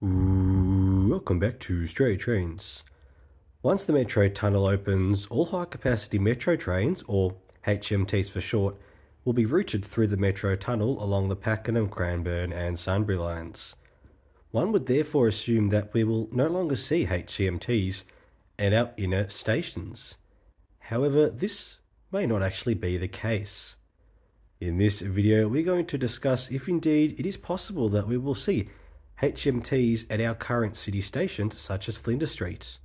Welcome back to Stray Trains. Once the metro tunnel opens, all high-capacity metro trains, or HMTs for short, will be routed through the metro tunnel along the Pakenham, Cranbourne and Sunbury lines. One would therefore assume that we will no longer see HCMTs at our inner stations. However, this may not actually be the case. In this video, we're going to discuss if indeed it is possible that we will see HMTs at our current city stations such as Flinders Street.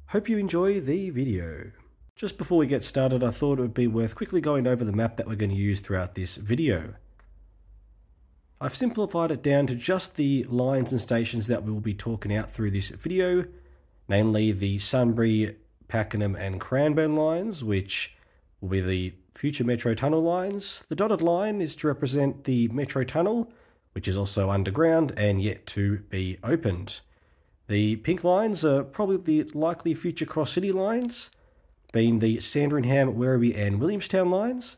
Hope you enjoy the video. Just before we get started, I thought it would be worth quickly going over the map that we're going to use throughout this video. I've simplified it down to just the lines and stations that we will be talking out through this video, namely the Sunbury, Pakenham and Cranbourne lines, which will be the future metro tunnel lines. The dotted line is to represent the metro tunnel, which is also underground and yet to be opened. The pink lines are probably the likely future cross-city lines, being the Sandringham, Werribee and Williamstown lines.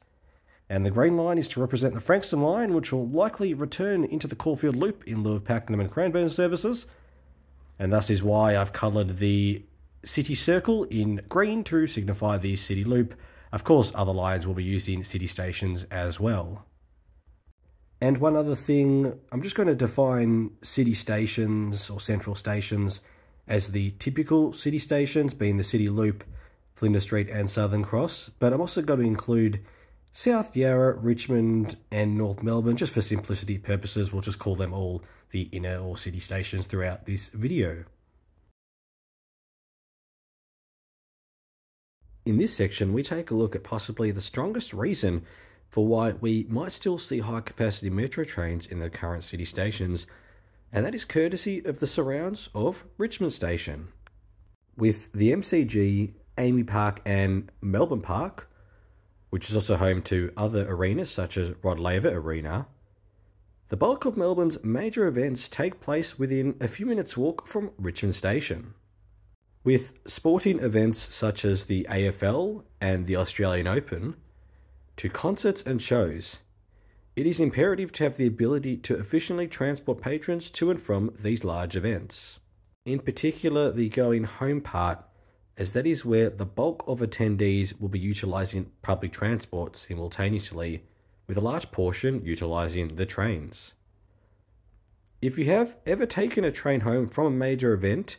And the green line is to represent the Frankston line, which will likely return into the Caulfield Loop in lieu of Pakenham and Cranbourne services. And thus is why I've coloured the city circle in green to signify the city loop. Of course, other lines will be used in city stations as well. And one other thing, I'm just going to define city stations or central stations as the typical city stations, being the City Loop, Flinders Street and Southern Cross, but I'm also going to include South Yarra, Richmond and North Melbourne. Just for simplicity purposes, we'll just call them all the inner or city stations throughout this video. In this section, we take a look at possibly the strongest reason for why we might still see high-capacity metro trains in the current city stations, and that is courtesy of the surrounds of Richmond Station. With the MCG, Amy Park and Melbourne Park, which is also home to other arenas such as Rod Laver Arena, the bulk of Melbourne's major events take place within a few minutes' walk from Richmond Station. With sporting events such as the AFL and the Australian Open, to concerts and shows, it is imperative to have the ability to efficiently transport patrons to and from these large events. In particular, the going home part, as that is where the bulk of attendees will be utilising public transport simultaneously, with a large portion utilising the trains. If you have ever taken a train home from a major event,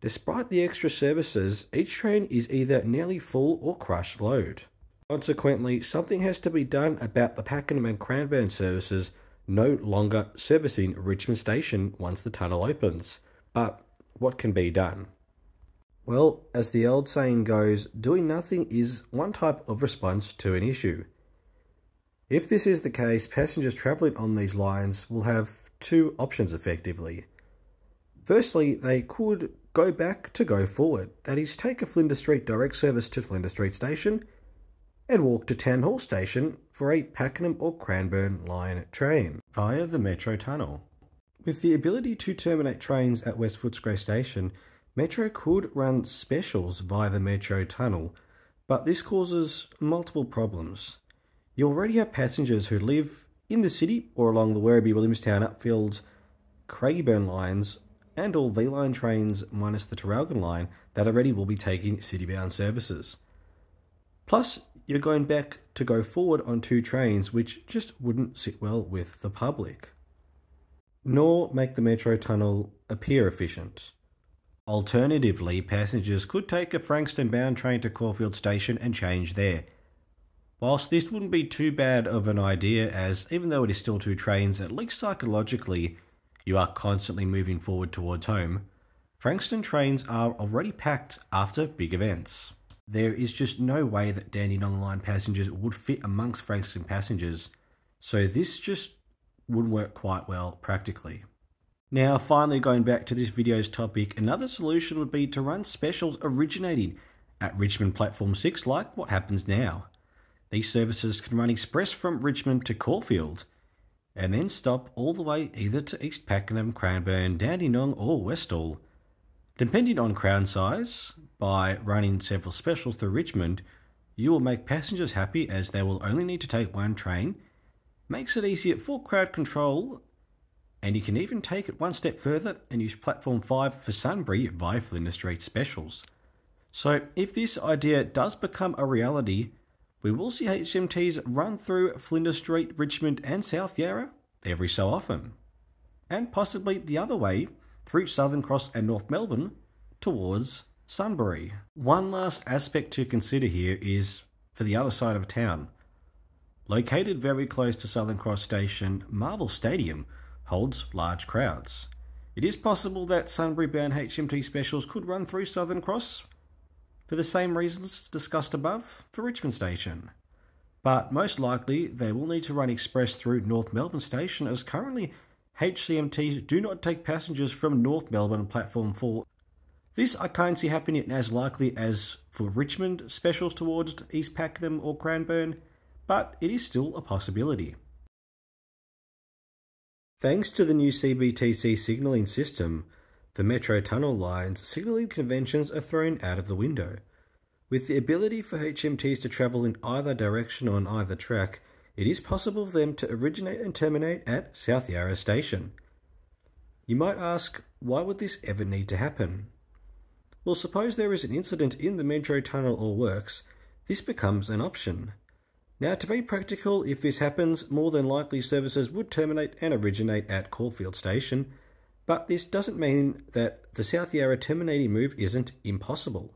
despite the extra services, each train is either nearly full or crushed load. Consequently, something has to be done about the Pakenham and Cranbourne services no longer servicing Richmond Station once the tunnel opens. But what can be done? Well, as the old saying goes, doing nothing is one type of response to an issue. If this is the case, passengers travelling on these lines will have two options effectively. Firstly, they could go back to go forward, that is, take a Flinders Street direct service to Flinders Street Station and walk to Town Hall Station for a Pakenham or Cranbourne line train via the Metro Tunnel. With the ability to terminate trains at West Footscray Station, Metro could run specials via the Metro Tunnel, but this causes multiple problems. You already have passengers who live in the city or along the Werribee, Williamstown, Upfield, Craigieburn lines and all V-Line trains minus the Traralgon line that already will be taking city-bound services. Plus, you're going back to go forward on two trains which just wouldn't sit well with the public, nor make the Metro Tunnel appear efficient. Alternatively, passengers could take a Frankston-bound train to Caulfield Station and change there. Whilst this wouldn't be too bad of an idea, as even though it is still two trains, at least psychologically, you are constantly moving forward towards home, Frankston trains are already packed after big events. There is just no way that Dandenong Line passengers would fit amongst Frankston passengers, so this just wouldn't work quite well practically. Now, finally going back to this video's topic, another solution would be to run specials originating at Richmond Platform 6 like what happens now. These services can run express from Richmond to Caulfield, and then stop all the way either to East Pakenham, Cranbourne, Dandenong or Westall. Depending on crowd size, by running several specials through Richmond, you will make passengers happy as they will only need to take one train, makes it easier for crowd control, And you can even take it one step further and use Platform 5 for Sunbury via Flinders Street specials. So if this idea does become a reality, we will see HMTs run through Flinders Street, Richmond and South Yarra every so often. And possibly the other way, through Southern Cross and North Melbourne towards Sunbury. One last aspect to consider here is for the other side of town. Located very close to Southern Cross Station, Marvel Stadium holds large crowds. It is possible that Sunbury-bound HMT specials could run through Southern Cross for the same reasons discussed above for Richmond Station. But most likely they will need to run express through North Melbourne Station, as currently HCMTs do not take passengers from North Melbourne Platform 4. This I can't see happening as likely as for Richmond specials towards East Pakenham or Cranbourne, but it is still a possibility. Thanks to the new CBTC signalling system, the Metro Tunnel Line's signalling conventions are thrown out of the window. With the ability for HMTs to travel in either direction on either track, it is possible for them to originate and terminate at South Yarra Station. You might ask, why would this ever need to happen? Well, suppose there is an incident in the Metro Tunnel or works, this becomes an option. Now, to be practical, if this happens, more than likely services would terminate and originate at Caulfield Station, but this doesn't mean that the South Yarra terminating move isn't impossible.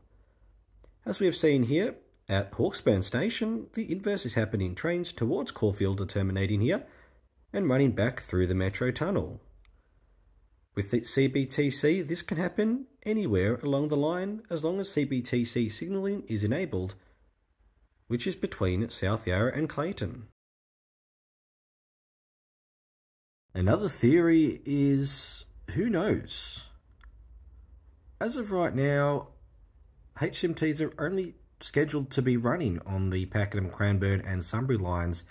As we have seen here, at Hawkesburn Station, the inverse is happening. Trains towards Caulfield are terminating here and running back through the Metro Tunnel. With the CBTC, this can happen anywhere along the line as long as CBTC signalling is enabled, which is between South Yarra and Clayton. Another theory is, who knows? As of right now, HMTs are only scheduled to be running on the Pakenham, Cranbourne and Sunbury lines.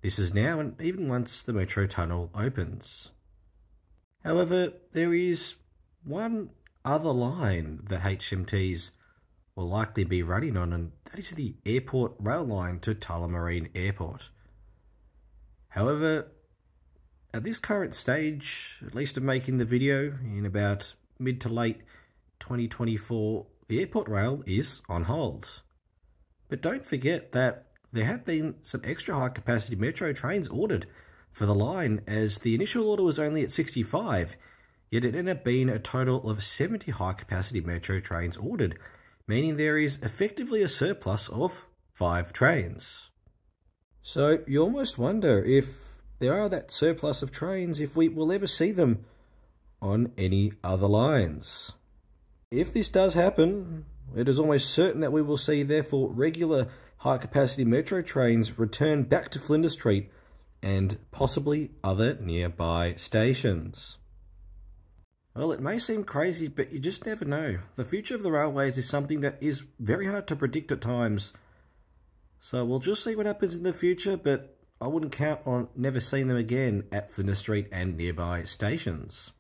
This is now and even once the Metro Tunnel opens. However, there is one other line that HMTs will likely be running on, and that is the airport rail line to Tullamarine Airport. However, at this current stage, at least of making the video, in about mid to late 2024, the airport rail is on hold. But don't forget that there have been some extra high capacity metro trains ordered for the line, as the initial order was only at 65, yet it ended up being a total of 70 high capacity metro trains ordered, meaning there is effectively a surplus of 5 trains. So you almost wonder, if there are that surplus of trains, if we will ever see them on any other lines. If this does happen, it is almost certain that we will see, therefore, regular high-capacity metro trains return back to Flinders Street and possibly other nearby stations. Well, it may seem crazy, but you just never know. The future of the railways is something that is very hard to predict at times. So we'll just see what happens in the future, but I wouldn't count on never seeing them again at Flinders Street and nearby stations.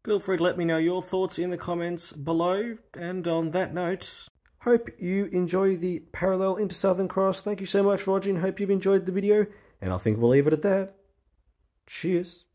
Feel free to let me know your thoughts in the comments below, and on that note, hope you enjoy the parallel into Southern Cross. Thank you so much for watching, hope you've enjoyed the video, and I think we'll leave it at that. Cheers.